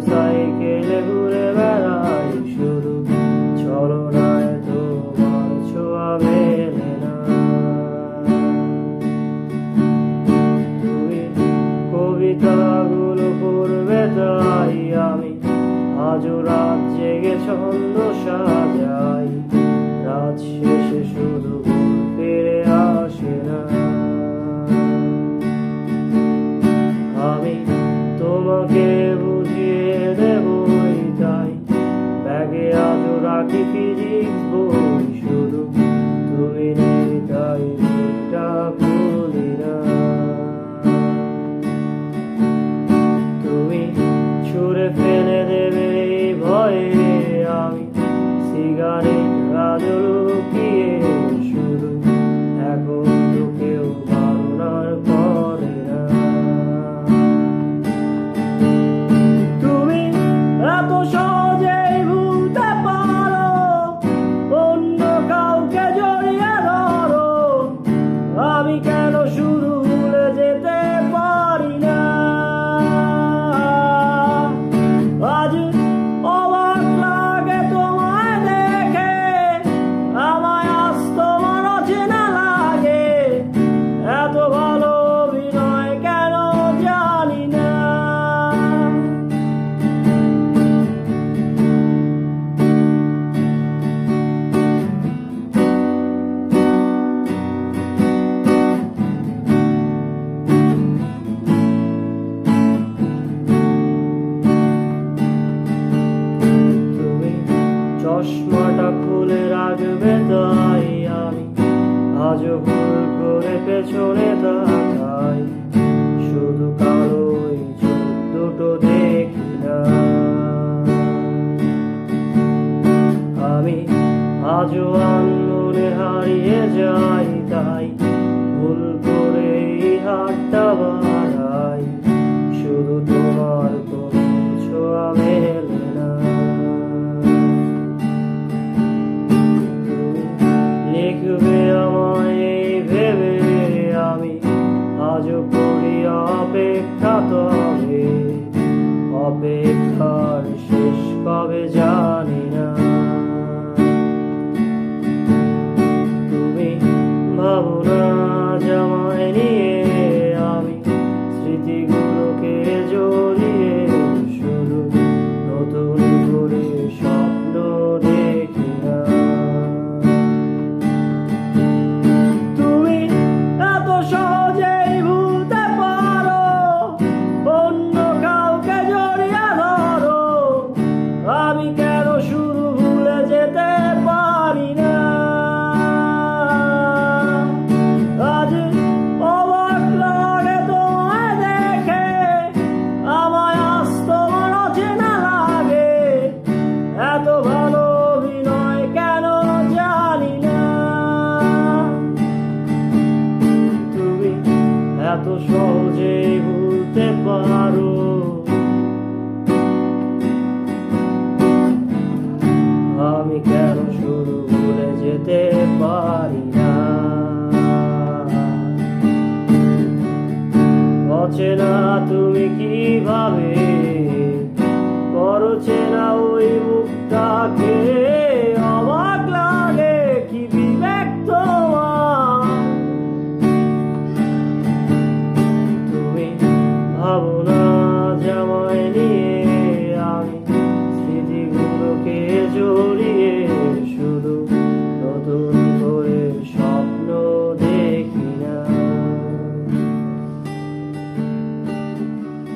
সাইকেলে ঘুরে বেড়াই, শুধু ছলনায় তোমার ছোঁয়া মেলে না। তুমি কবিতাগুলো পড়বে তাই আমি আজও রাত জেগে ছন্দ সাজাই, রাত শেষে শুধু ফিরে আসে না। আমি তোমাকে বুঝিয়ে দেবই তাই ব্যাগে আজও রাখি ফিজিক্স বই, শুধু তুমি নেই তাই বইটা খুলি না। তুমি ছুঁড়ে ফেলে দেবে এই ভয়ে আমি সিগারেট আজও লুকিয়ে, শুধু এখন তো কেউ বারণার করে না। তুমি এত সহজেই ভুলতে পারো, অন্য কাউকে জড়িয়ে ধরো, আমি কেন শুধু ভুলে যেতে পারি না। আজ অবাক লাগে তোমায় দেখে, আমায় আজ তোমার অচেনা লাগে, এত ভালো অভিনয় কেন জানি না। চশমাটা খুলে রাখবে তাই আমি আজও ভুল করে পেছনে তাকাই, শুধু কালোই চোখ দুটো দেখি না। আমি আজও আনমনে হারিয়ে যাই তাই ভুল করে এই হাতটা বাড়াই, শুধু তোমার কোনো ছোঁয়া মেলে না। লিখবে আমায় এই ভেবে আমি আজও করি অপেক্ষা, তবে অপেক্ষার শেষ কবে জানি না। তুমি ভাবো না জামাই নিয়ে আমি স্মৃতিগুলোকে জড়িয়ে, শুধু নতুন করে স্বপ্ন দেখি না। সহজেই ভুলতে পারো, অন্য কাউকে জড়িয়ে ধরো, আমি কেন শুধু ভুলে যেতে পারি না। আজ অবাক লাগে তোমায় দেখে, আমায় আজ তোমার অচেনা লাগে, এত ভালো অভিনয় কেন জানি না। এত সহজেই ভুলতে পারো, আমি কেন শুধু ভুলে যেতে পারি না। অচেনা তুমি কিভাবে করো চেনা ওই মুখটাকে।